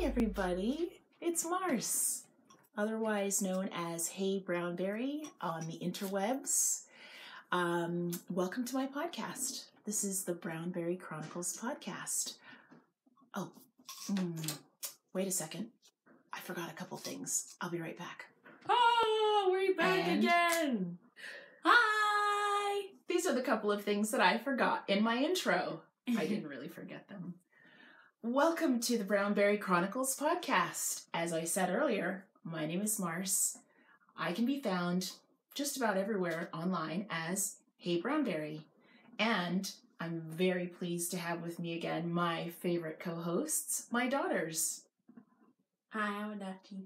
everybody. It's Marce, otherwise known as heyBrownBerry on the Interwebs. Welcome to my podcast. This is the BrownBerry Chronicles podcast. Oh, wait a second. I forgot a couple things. I'll be right back. Oh, we're back again. Hi! These are the couple of things that I forgot in my intro. I didn't really forget them. Welcome to the BrownBerry Chronicles podcast. As I said earlier, my name is Marce. I can be found just about everywhere online as heyBrownBerry. And I'm very pleased to have with me again my favorite co-hosts, my daughters. Hi, I'm Adachi.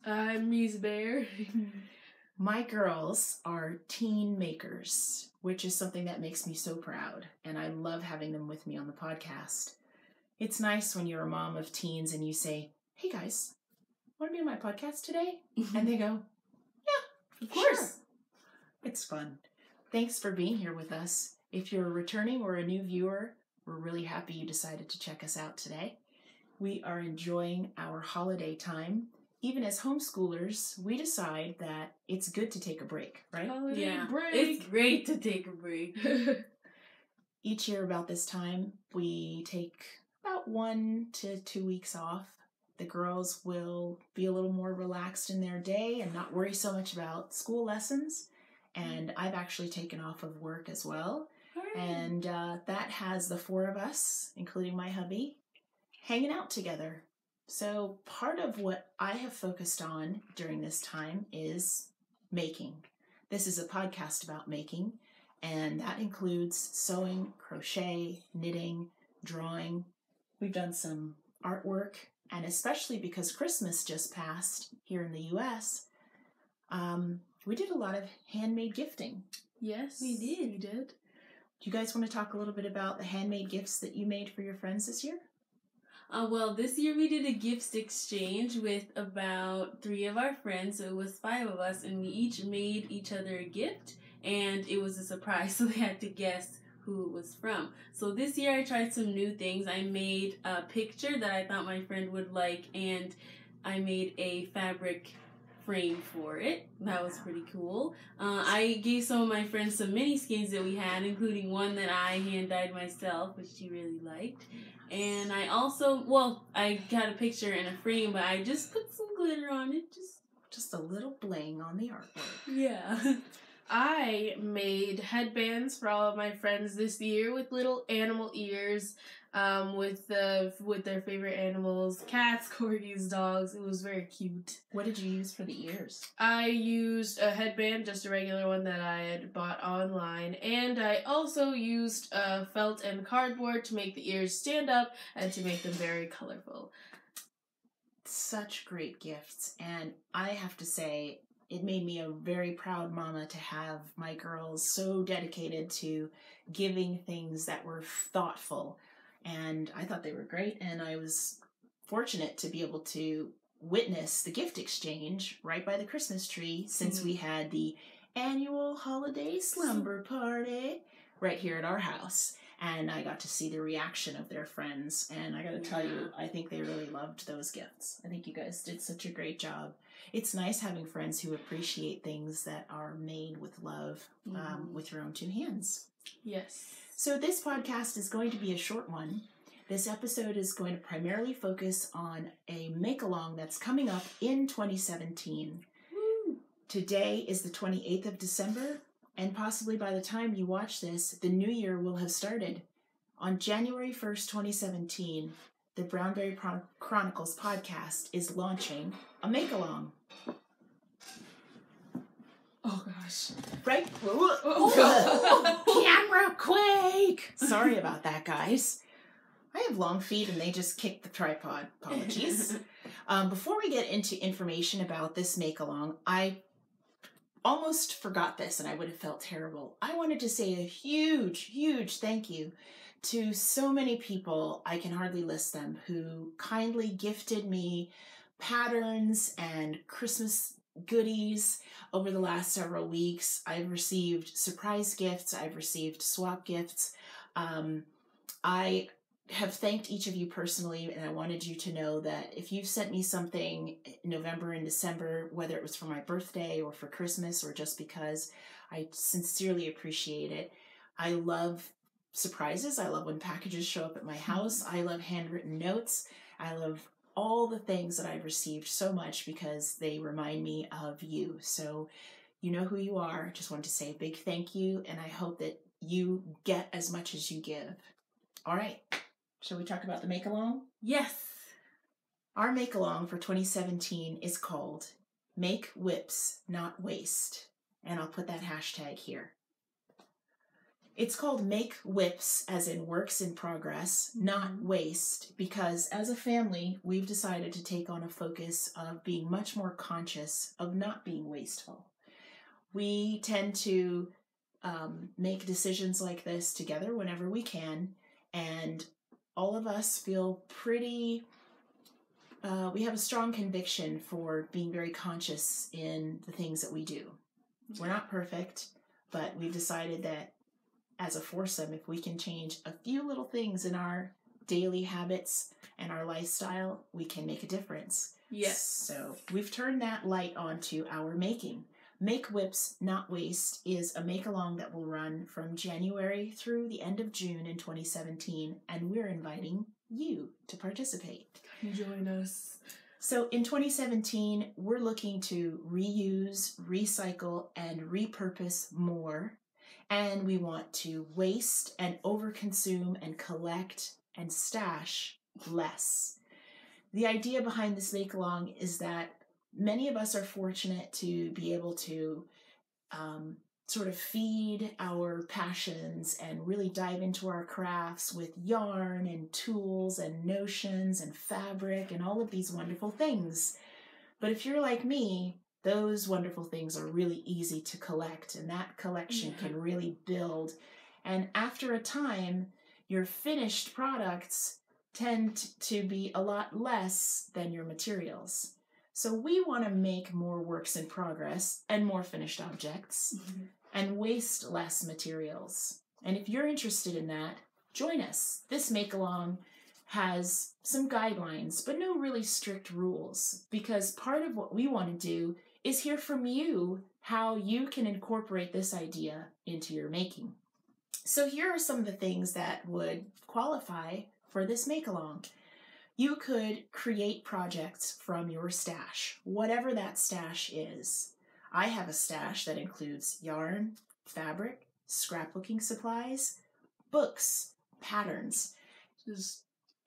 I'm Mies Bear. My girls are teen makers, which is something that makes me so proud, and I love having them with me on the podcast. It's nice when you're a mom of teens and you say, "Hey guys, want to be on my podcast today?" And they go, "Yeah, of course." Sure. It's fun. Thanks for being here with us. If you're returning or a new viewer, we're really happy you decided to check us out today. We are enjoying our holiday time. Even as homeschoolers, we decide that it's good to take a break, right? Holiday break. It's great to take a break. Each year about this time, we take about 1 to 2 weeks off. The girls will be a little more relaxed in their day and not worry so much about school lessons. And I've actually taken off of work as well. And that has the 4 of us, including my hubby, hanging out together. So part of what I have focused on during this time is making. This is a podcast about making, and that includes sewing, crochet, knitting, drawing. We've done some artwork, and especially because Christmas just passed here in the U.S., we did a lot of handmade gifting. Yes, we did. We did. Do you guys want to talk a little bit about the handmade gifts that you made for your friends this year? Well, this year we did a gifts exchange with about 3 of our friends, so it was 5 of us, and we each made each other a gift, and it was a surprise, so they had to guess who it was from. So this year I tried some new things. I made a picture that I thought my friend would like, and I made a fabric frame for it. That was pretty cool. I gave some of my friends some mini skeins that we had, including one that I hand-dyed myself, which she really liked. And I also, I got a picture in a frame, but I just put some glitter on it. Just a little bling on the artwork. Yeah. I made headbands for all of my friends this year with little animal ears, with their favorite animals, cats, corgis, dogs. It was very cute. What did you use for the ears? I used a headband, just a regular one that I had bought online, and I also used felt and cardboard to make the ears stand up and to make them very colorful. Such great gifts, and I have to say, it made me a very proud mama to have my girls so dedicated to giving things that were thoughtful. And I thought they were great, and I was fortunate to be able to witness the gift exchange right by the Christmas tree, since we had the annual holiday slumber party right here at our house. And I got to see the reaction of their friends, and I gotta tell you, I think they really loved those gifts. I think you guys did such a great job. It's nice having friends who appreciate things that are made with love, with your own 2 hands. Yes. So this podcast is going to be a short one. This episode is going to primarily focus on a make-along that's coming up in 2017. Woo. Today is the 28th of December, and possibly by the time you watch this, the new year will have started. On January 1st, 2017, the BrownBerry Chronicles podcast is launching a make-along. Oh gosh. Right? Oh. Camera quake! Sorry about that, guys. I have long feet and they just kicked the tripod. Apologies. Before we get into information about this make-along, I almost forgot this and I would have felt terrible. I wanted to say a huge, huge thank you to so many people, I can hardly list them, who kindly gifted me patterns and Christmas goodies over the last several weeks. I've received surprise gifts. I've received swap gifts. I have thanked each of you personally, and I wanted you to know that if you've sent me something in November and December, whether it was for my birthday or for Christmas or just because, I sincerely appreciate it. I love surprises. I love when packages show up at my house. I love handwritten notes. I love all the things that I've received so much because they remind me of you. So you know who you are. Just wanted to say a big thank you, and I hope that you get as much as you give. All right. Shall we talk about the make-along? Yes. Our make-along for 2017 is called Make Whips Not Waste. And I'll put that hashtag here. It's called Make Whips, as in works in progress, not waste, because as a family, we've decided to take on a focus of being much more conscious of not being wasteful. We tend to make decisions like this together whenever we can, and all of us feel pretty, we have a strong conviction for being very conscious in the things that we do. We're not perfect, but we've decided that as a foursome, if we can change a few little things in our daily habits and our lifestyle, we can make a difference. Yes. So we've turned that light onto our making. Make Whips Not Waste is a make-along that will run from January through the end of June in 2017, and we're inviting you to participate. Join us. So in 2017, we're looking to reuse, recycle, and repurpose more, and we want to waste and overconsume and collect and stash less. The idea behind this make-along is that many of us are fortunate to be able to sort of feed our passions and really dive into our crafts with yarn and tools and notions and fabric and all of these wonderful things. But if you're like me, those wonderful things are really easy to collect, and that collection can really build. And after a time, your finished products tend to be a lot less than your materials. So we want to make more works in progress and more finished objects and waste less materials. And if you're interested in that, join us. This make-along has some guidelines, but no really strict rules, because part of what we want to do is hear from you how you can incorporate this idea into your making. So here are some of the things that would qualify for this make-along. You could create projects from your stash, whatever that stash is. I have a stash that includes yarn, fabric, scrapbooking supplies, books, patterns. Just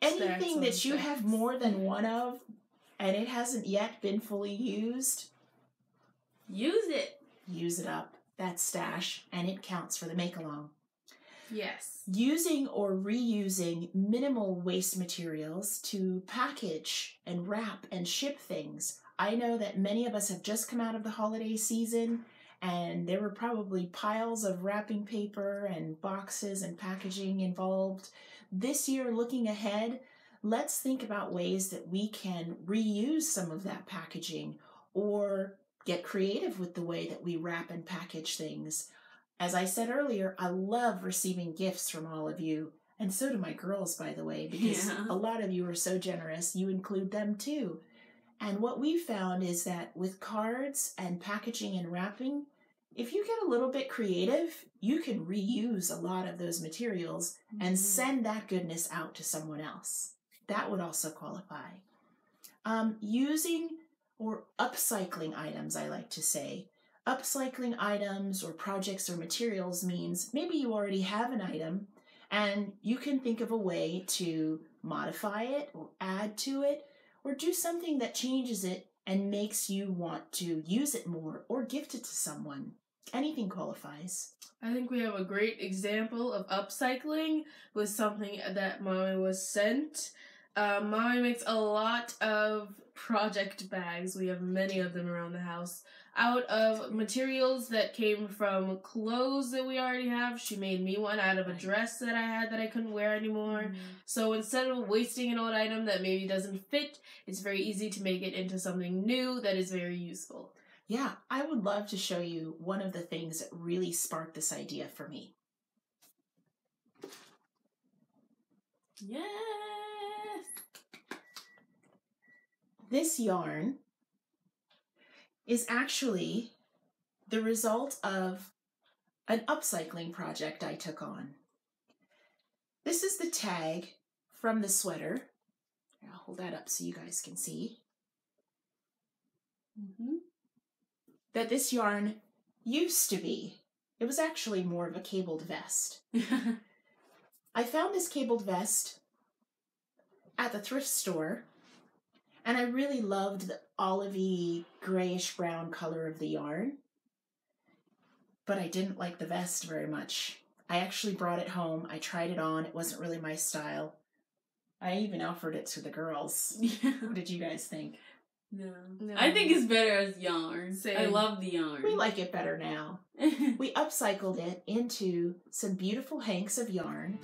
anything that you have more than one of and it hasn't yet been fully used, use it. Use it up, that stash, and it counts for the make-along. Yes. Using or reusing minimal waste materials to package and wrap and ship things. I know that many of us have just come out of the holiday season, and there were probably piles of wrapping paper and boxes and packaging involved. This year, looking ahead, let's think about ways that we can reuse some of that packaging or get creative with the way that we wrap and package things. As I said earlier, I love receiving gifts from all of you, and so do my girls, by the way, because a lot of you are so generous, you include them too. And what we found is that with cards and packaging and wrapping, if you get a little bit creative, you can reuse a lot of those materials and send that goodness out to someone else. That would also qualify. Using or upcycling items, I like to say. Upcycling items or projects or materials means maybe you already have an item and you can think of a way to modify it or add to it or do something that changes it and makes you want to use it more or gift it to someone. Anything qualifies. I think we have a great example of upcycling with something that Mommy was sent. Mommy makes a lot of project bags. We have many of them around the house. Out of materials that came from clothes that we already have. She made me one out of a dress that I had that I couldn't wear anymore. So instead of wasting an old item that maybe doesn't fit, it's very easy to make it into something new that is very useful. Yeah, I would love to show you one of the things that really sparked this idea for me. Yes. This yarn is actually the result of an upcycling project I took on. This is the tag from the sweater. I'll hold that up so you guys can see. That this yarn used to be. It was actually more of a cabled vest. I found this cabled vest at the thrift store, and I really loved the olivey grayish brown color of the yarn, but I didn't like the vest very much. I actually brought it home. I tried it on. It wasn't really my style. I even offered it to the girls. What did you guys think? No. I think it's better as yarn. Same. I love the yarn. We like it better now. We upcycled it into some beautiful hanks of yarn.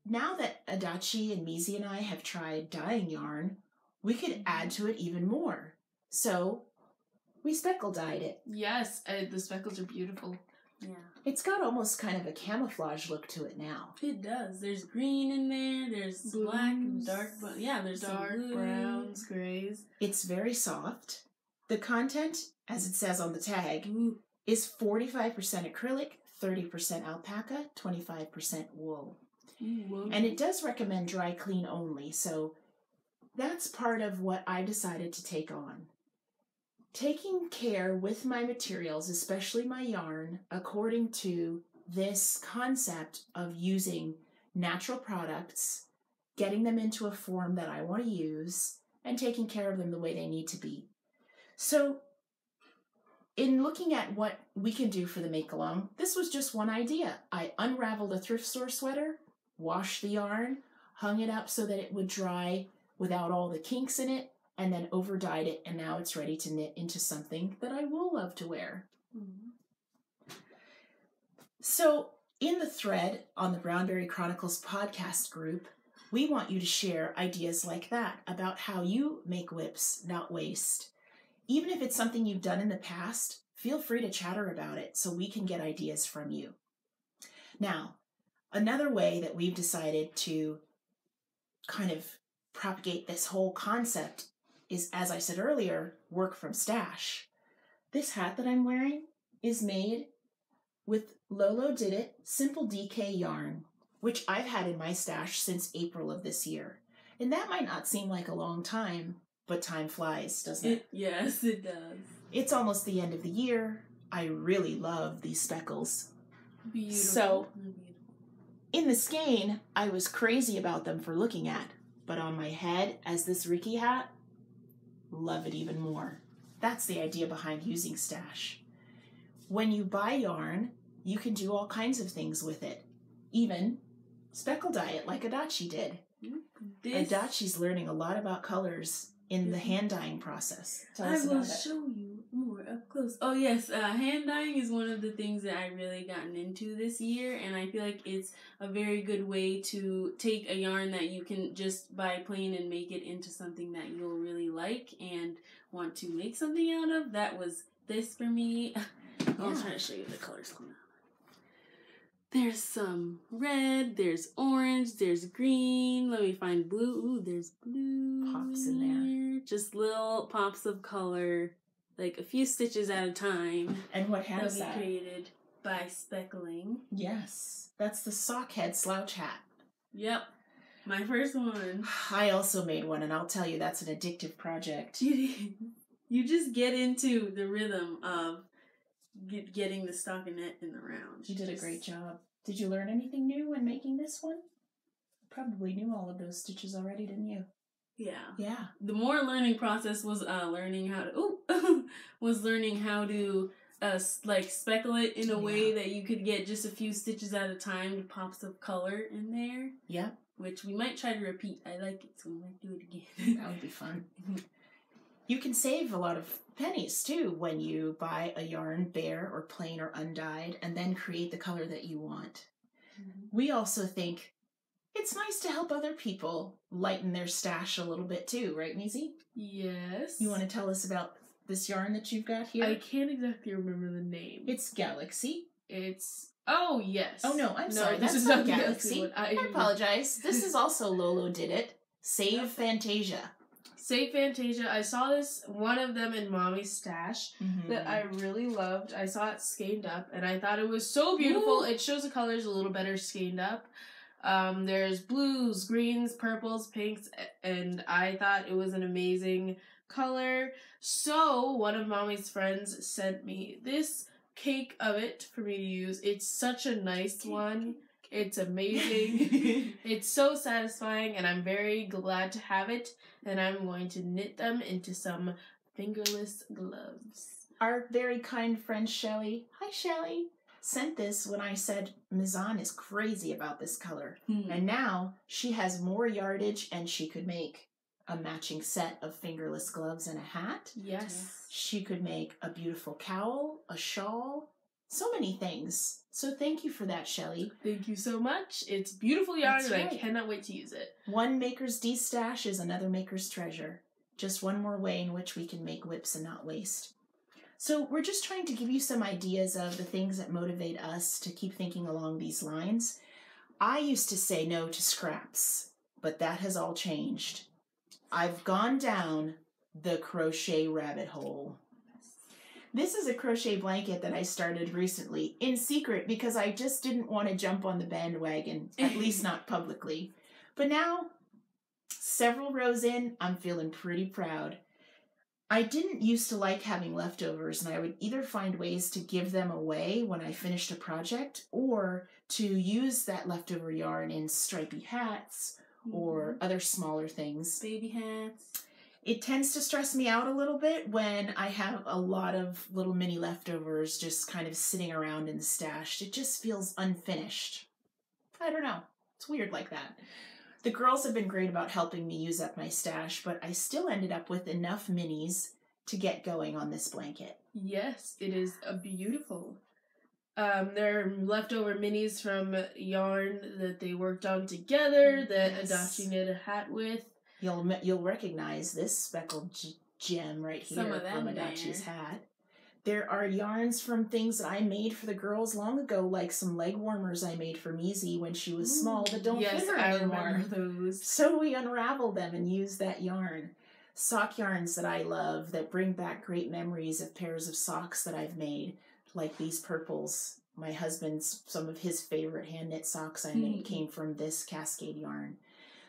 Now that Adachi and Mizi and I have tried dyeing yarn, we could add to it even more. So we speckle dyed it. Yes, the speckles are beautiful. Yeah. It's got almost kind of a camouflage look to it now. It does. There's green in there. There's Blues, black and dark. But yeah, there's dark some blue. browns, grays. It's very soft. The content, as it says on the tag, Ooh. is 45% acrylic, 30% alpaca, 25% wool. Ooh, And it does recommend dry clean only, so that's part of what I decided to take on. Taking care with my materials, especially my yarn, according to this concept of using natural products, getting them into a form that I want to use, and taking care of them the way they need to be. So, in looking at what we can do for the make-along, this was just one idea. I unraveled a thrift store sweater, washed the yarn, hung it up so that it would dry without all the kinks in it, and then over-dyed it, and now it's ready to knit into something that I will love to wear. Mm-hmm. So, in the thread on the BrownBerry Chronicles podcast group, we want you to share ideas like that about how you make whips, not waste. Even if it's something you've done in the past, feel free to chatter about it so we can get ideas from you. Now, another way that we've decided to kind of propagate this whole concept is, as I said earlier, work from stash. This hat that I'm wearing is made with Lolo Did It Simple DK yarn, which I've had in my stash since April of this year. And that might not seem like a long time, but time flies, doesn't it? Yes, it does. It's almost the end of the year. I really love these speckles. Beautiful. So, in the skein, I was crazy about them for looking at, but on my head, as this Ricky hat, love it even more. That's the idea behind using stash. When you buy yarn, you can do all kinds of things with it. Even speckle dye it like Adachi did. Adachi's learning a lot about colors in the hand dyeing process. Tell us about it. I will show you more up close. Oh yes, hand dyeing is one of the things that I really gotten into this year, and I feel like it's a very good way to take a yarn that you can just buy plain and make it into something that you'll really like and want to make something out of. That was this for me. I'll try to show you the colors coming out. There's some red, there's orange, there's green. Let me find blue. Ooh, there's blue. Pops in there. Just little pops of color, like a few stitches at a time. And what hat is we that? created by speckling. Yes, that's the sockhead slouch hat. Yep, my first one. I also made one, and I'll tell you that's an addictive project. You You just get into the rhythm of getting the stockinette in the round. You did a great job. Did you learn anything new when making this one? Probably knew all of those stitches already, didn't you? Yeah. Yeah. The more learning process was learning how to like speckle it in a way that you could get just a few stitches at a time to pop some color in there. Yeah. Which we might try to repeat. I like it, so we might do it again. That would be fun. You can save a lot of pennies too when you buy a yarn bare or plain or undyed and then create the color that you want. We also think it's nice to help other people lighten their stash a little bit too, right, Maisie? Yes. You want to tell us about this yarn that you've got here? I can't exactly remember the name. It's Galaxy. Oh, yes. Oh, no, I'm sorry. This That's is not Galaxy. Galaxy. I apologize. This is also Lolo Did It. Save Fantasia. Save Fantasia. I saw one of them in Mommy's stash that I really loved. I saw it skeined up, and I thought it was so beautiful. Ooh. It shows the colors a little better skeined up. There's blues, greens, purples, pinks, and I thought it was an amazing color. So one of Mommy's friends sent me this cake of it for me to use. It's such a nice one. It's amazing. It's so satisfying, and I'm very glad to have it, and I'm going to knit them into some fingerless gloves. Our very kind friend Shelly, hi Shelly, sent this when I said Mizan is crazy about this color. And now she has more yardage and she could make a matching set of fingerless gloves and a hat. Yes. She could make a beautiful cowl, a shawl, so many things. So thank you for that, Shelly. Thank you so much. It's beautiful yarn and I cannot wait to use it. One maker's de-stash is another maker's treasure. Just one more way in which we can make whips and not waste. So we're just trying to give you some ideas of the things that motivate us to keep thinking along these lines. I used to say no to scraps, but that has all changed. I've gone down the crochet rabbit hole. This is a crochet blanket that I started recently in secret because I just didn't want to jump on the bandwagon, at least not publicly. But now, several rows in, I'm feeling pretty proud. I didn't used to like having leftovers, and I would either find ways to give them away when I finished a project or to use that leftover yarn in stripy hats or other smaller things. Baby hats. It tends to stress me out a little bit when I have a lot of little mini leftovers just kind of sitting around in the stash. It just feels unfinished. I don't know. It's weird like that. The girls have been great about helping me use up my stash, but I still ended up with enough minis to get going on this blanket. Yes, it is beautiful. There are leftover minis from yarn that they worked on together that Adachi knit a hat with. You'll recognize this speckled gem right here from Adachi's hat. There are yarns from things that I made for the girls long ago, like some leg warmers I made for Maisie when she was small that don't fit her anymore. I remember those. So we unraveled them and used that yarn. Sock yarns that I love that bring back great memories of pairs of socks that I've made, like these purples. My husband's, some of his favorite hand knit socks I made came from this cascade yarn.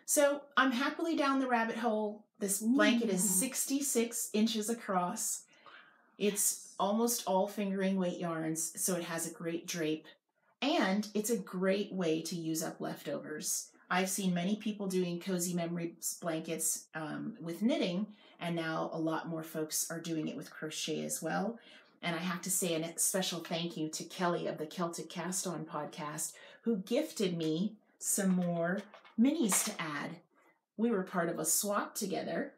So I'm happily down the rabbit hole. This blanket is 66 inches across. It's almost all fingering weight yarns, so it has a great drape. And it's a great way to use up leftovers. I've seen many people doing cozy memories blankets with knitting, and now a lot more folks are doing it with crochet as well. And I have to say a special thank you to Kelly of the Celtic Cast On podcast, who gifted me some more minis to add. We were part of a swap together.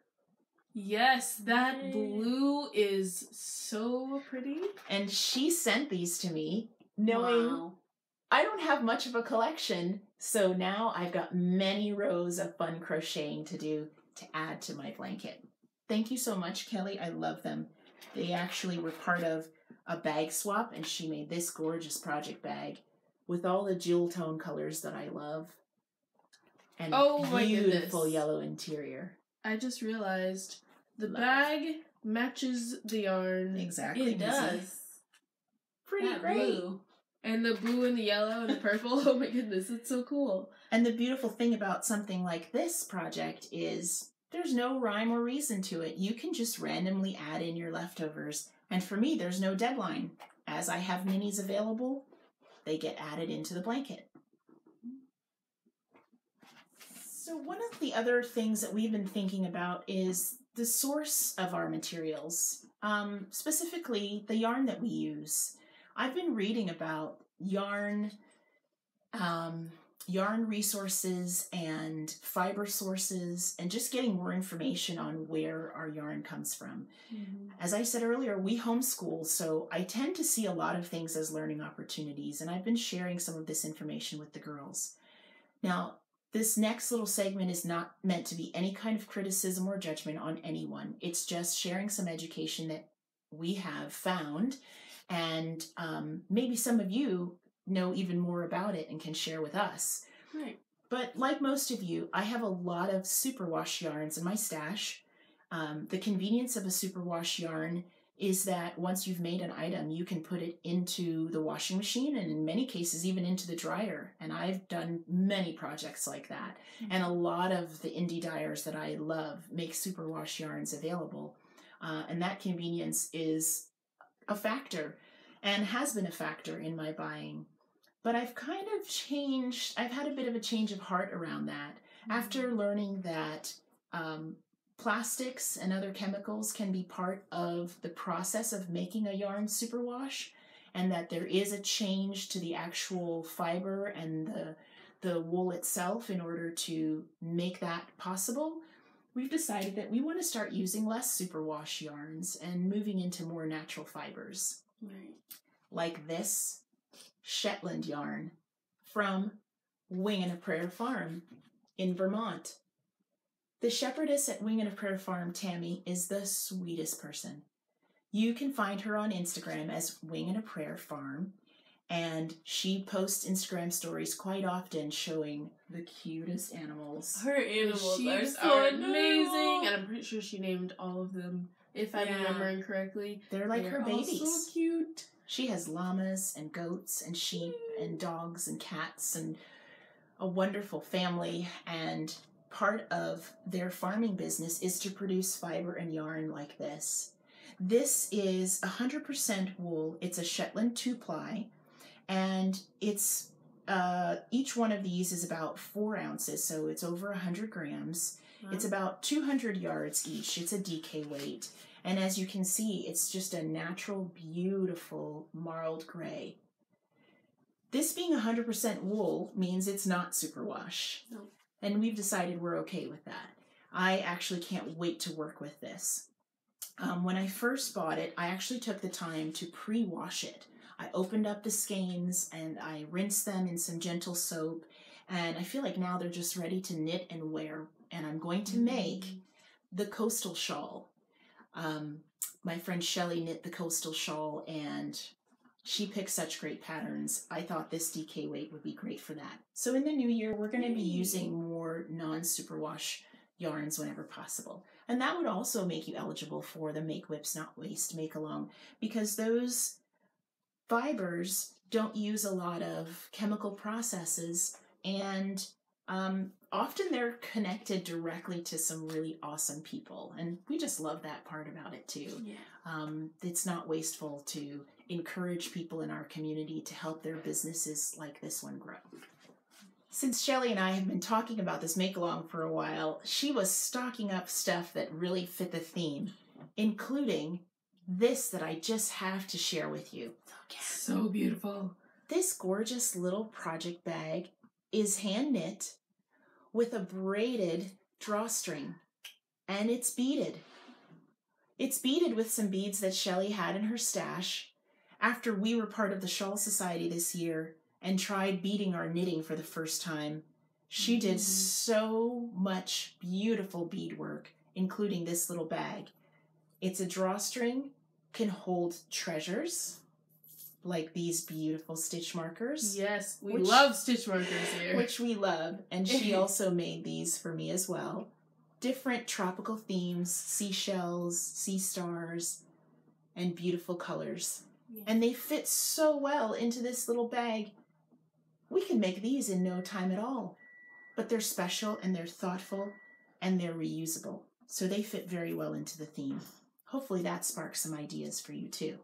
Yes, that blue is so pretty. And she sent these to me, knowing I don't have much of a collection, so now I've got many rows of fun crocheting to do to add to my blanket. Thank you so much, Kelly. I love them. They actually were part of a bag swap, and she made this gorgeous project bag with all the jewel tone colors that I love. And beautiful yellow interior. I just realized the bag matches the yarn. Exactly. It does. Pretty great. Blue. And the blue and the yellow and the purple. Oh my goodness, it's so cool. And the beautiful thing about something like this project is There's no rhyme or reason to it. You can just randomly add in your leftovers. And for me, there's no deadline. As I have minis available, they get added into the blanket. So one of the other things that we've been thinking about is the source of our materials, specifically the yarn that we use. I've been reading about yarn resources and fiber sources and just getting more information on where our yarn comes from. Mm-hmm. As I said earlier, we homeschool, so I tend to see a lot of things as learning opportunities, and I've been sharing some of this information with the girls. Now, this next little segment is not meant to be any kind of criticism or judgment on anyone. It's just sharing some education that we have found, and maybe some of you know even more about it and can share with us. Right. But like most of you, I have a lot of superwash yarns in my stash. The convenience of a superwash yarn is that once you've made an item, you can put it into the washing machine and in many cases even into the dryer. And I've done many projects like that. Mm-hmm. And a lot of the indie dyers that I love make superwash yarns available. And that convenience is a factor and has been a factor in my buying. But I've kind of changed, I've had a bit of a change of heart around that after learning that plastics and other chemicals can be part of the process of making a yarn superwash, and that there is a change to the actual fiber and the wool itself in order to make that possible. We've decided that we want to start using less superwash yarns and moving into more natural fibers. Right. Like this Shetland yarn from Wing and a Prayer Farm in Vermont. The shepherdess at Wing and a Prayer Farm, Tammy, is the sweetest person. You can find her on Instagram as Wing and a Prayer Farm, and she posts Instagram stories quite often showing the cutest animals. Her animals are amazing, and I'm pretty sure she named all of them, if I'm remembering correctly. They're like her babies. All so cute. She has llamas and goats and sheep and dogs and cats and a wonderful family, and part of their farming business is to produce fiber and yarn like this. This is 100% wool. It's a Shetland 2-ply, and it's each one of these is about 4 ounces, so it's over 100 grams. Wow. It's about 200 yards each. It's a DK weight. And as you can see, it's just a natural, beautiful marled gray. This being 100% wool means it's not superwash. No. And we've decided we're okay with that. I actually can't wait to work with this. When I first bought it, I actually took the time to pre-wash it. I opened up the skeins and I rinsed them in some gentle soap. And I feel like now they're just ready to knit and wear. And I'm going to make the coastal shawl. My friend Shelly knit the coastal shawl, and she picked such great patterns. I thought this DK weight would be great for that. So in the new year, we're going to be using more non-superwash yarns whenever possible. And that would also make you eligible for the Make Whips Not Waste Make Along, because those fibers don't use a lot of chemical processes, and often they're connected directly to some really awesome people, and we just love that part about it too. Yeah. It's not wasteful to encourage people in our community to help their businesses like this one grow. Since Shelly and I have been talking about this make-along for a while, she was stocking up stuff that really fit the theme, including this that I just have to share with you. So beautiful. This gorgeous little project bag is hand knit with a braided drawstring, and it's beaded. It's beaded with some beads that Shelly had in her stash after we were part of the Shawl Society this year and tried beading our knitting for the first time. She did so much beautiful beadwork, including this little bag. It's a drawstring, can hold treasures, like these beautiful stitch markers. Yes, we love stitch markers here. Which we love, and she also made these for me as well. Different tropical themes, seashells, sea stars, and beautiful colors. Yeah. And they fit so well into this little bag. We can make these in no time at all. But they're special and they're thoughtful, and they're reusable. So they fit very well into the theme. Hopefully that sparks some ideas for you too.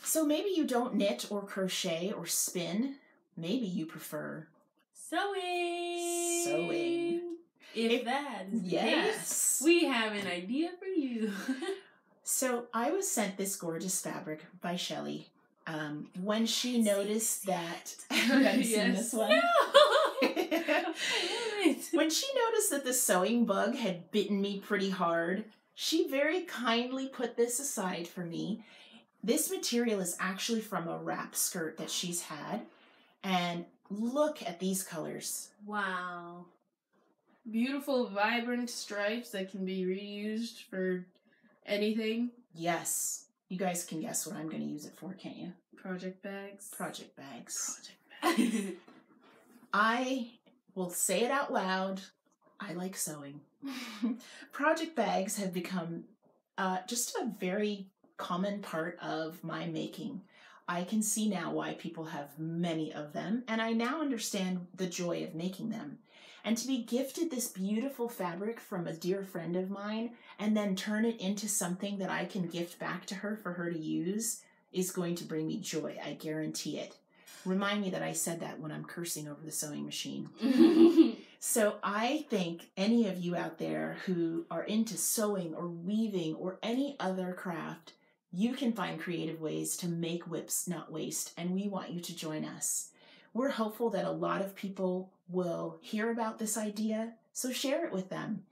So maybe you don't knit or crochet or spin. Maybe you prefer sewing. Sewing. If that is the case, we have an idea for you. So I was sent this gorgeous fabric by Shelley when she noticed that... Have you seen this one? No! When she noticed that the sewing bug had bitten me pretty hard, she very kindly put this aside for me. This material is actually from a wrap skirt that she's had. And look at these colors. Wow. Beautiful, vibrant stripes that can be reused for anything. Yes. You guys can guess what I'm going to use it for, can't you? Project bags. Project bags. Project bags. I will say it out loud. I like sewing. Project bags have become just a very common part of my making. I can see now why people have many of them, and I now understand the joy of making them. And to be gifted this beautiful fabric from a dear friend of mine and then turn it into something that I can gift back to her for her to use is going to bring me joy. I guarantee it. Remind me that I said that when I'm cursing over the sewing machine. So I think any of you out there who are into sewing or weaving or any other craft, you can find creative ways to make whips not waste, and we want you to join us. We're hopeful that a lot of people will hear about this idea, so share it with them.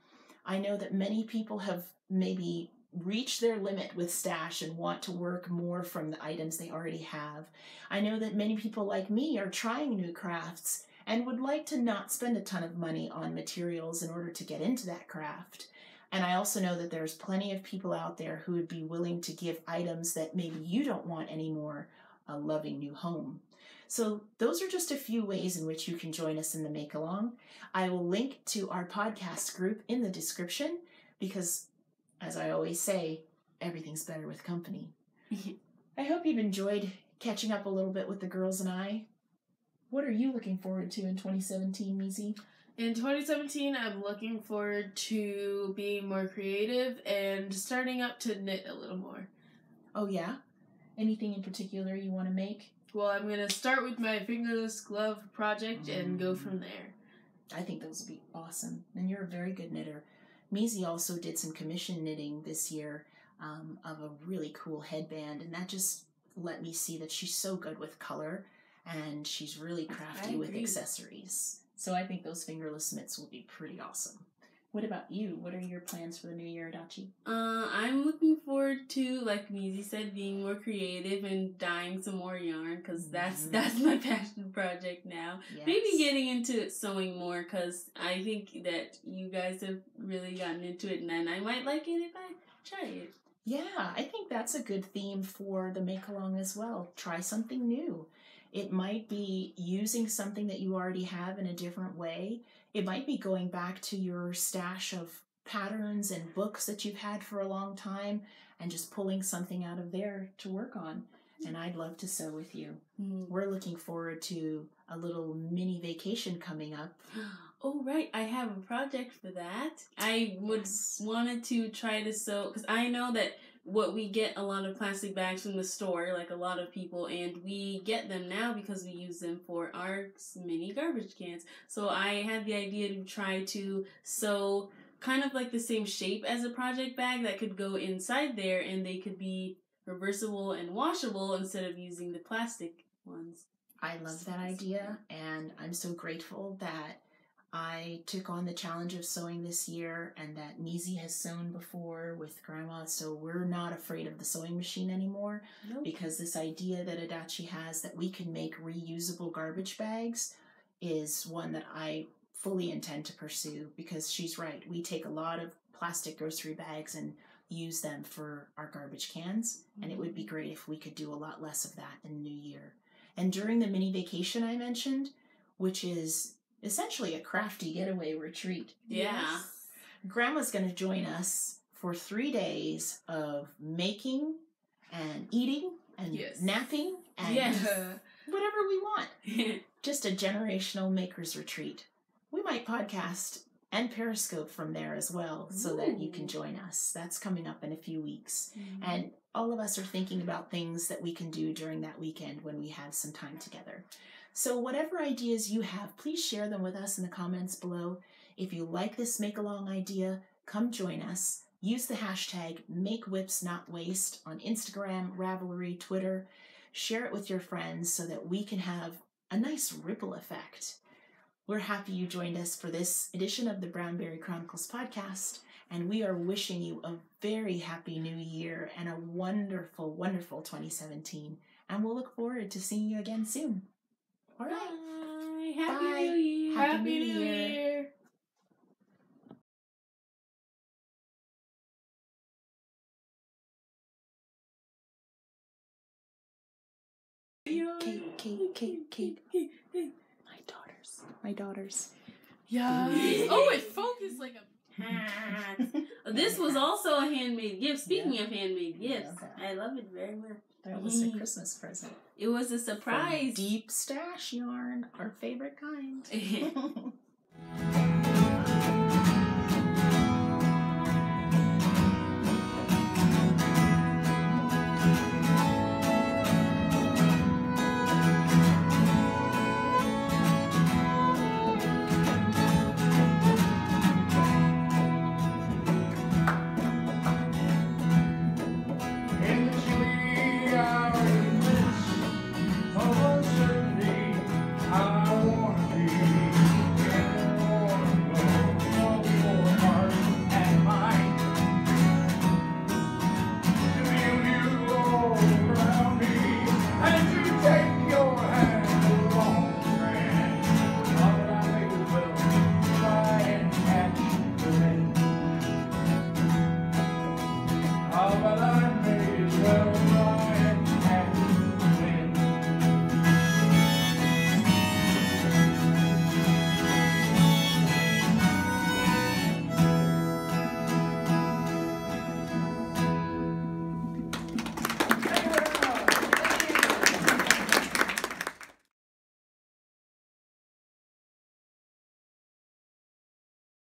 I know that many people have maybe reached their limit with stash and want to work more from the items they already have. I know that many people like me are trying new crafts and would like to not spend a ton of money on materials in order to get into that craft. And I also know that there's plenty of people out there who would be willing to give items that maybe you don't want anymore a loving new home. So those are just a few ways in which you can join us in the Make Along. I will link to our podcast group in the description because, as I always say, everything's better with company. I hope you've enjoyed catching up a little bit with the girls and I. What are you looking forward to in 2017, Maisie? In 2017, I'm looking forward to being more creative and starting up to knit a little more. Oh, yeah? Anything in particular you want to make? Well, I'm going to start with my fingerless glove project and go from there. I think those will be awesome. And you're a very good knitter. Maisie also did some commission knitting this year of a really cool headband, and that just let me see that she's so good with color, and she's really crafty with accessories. So I think those fingerless mitts will be pretty awesome. What about you? What are your plans for the new year, Adachi? I'm looking forward to, like Maisie said, being more creative and dyeing some more yarn, because that's my passion project now. Yes. Maybe getting into sewing more, because I think that you guys have really gotten into it, and then I might like it if I try it. Yeah, I think that's a good theme for the Make Along as well. Try something new. It might be using something that you already have in a different way. It might be going back to your stash of patterns and books that you've had for a long time and just pulling something out of there to work on. And I'd love to sew with you. We're looking forward to a little mini vacation coming up. Oh, right. I have a project for that. I wanted to try to sew, because I know that we get a lot of plastic bags from the store, like a lot of people, and we get them now because we use them for our mini garbage cans. So I had the idea to try to sew kind of like the same shape as a project bag that could go inside there, and they could be reversible and washable instead of using the plastic ones. I love that idea, and I'm so grateful that I took on the challenge of sewing this year, and that Maisie has sewn before with Grandma, so we're not afraid of the sewing machine anymore. Nope. Because this idea that Adachi has that we can make reusable garbage bags is one that I fully intend to pursue, because she's right. We take a lot of plastic grocery bags and use them for our garbage cans, and it would be great if we could do a lot less of that in the new year. And during the mini vacation I mentioned, which is essentially a crafty getaway retreat. Yeah. Grandma's going to join us for 3 days of making and eating and napping and whatever we want. Just a generational maker's retreat. we might podcast and Periscope from there as well, so that you can join us. That's coming up in a few weeks. And all of us are thinking about things that we can do during that weekend when we have some time together. So whatever ideas you have, please share them with us in the comments below. If you like this make-along idea, come join us. Use the hashtag MakeWIPsNotWaste on Instagram, Ravelry, Twitter. Share it with your friends so that we can have a nice ripple effect. We're happy you joined us for this edition of the BrownBerry Chronicles podcast, and we are wishing you a very happy new year and a wonderful, wonderful 2017. And we'll look forward to seeing you again soon. All right. Bye. Happy Bye. New Year. Happy New Year. Cake. My daughters. Yeah. Oh, it focused like a... This was also a handmade gift. Speaking of handmade gifts, okay. I love it very much. That was a Christmas present. It was a surprise. From Deep Stash Yarn, our favorite kind.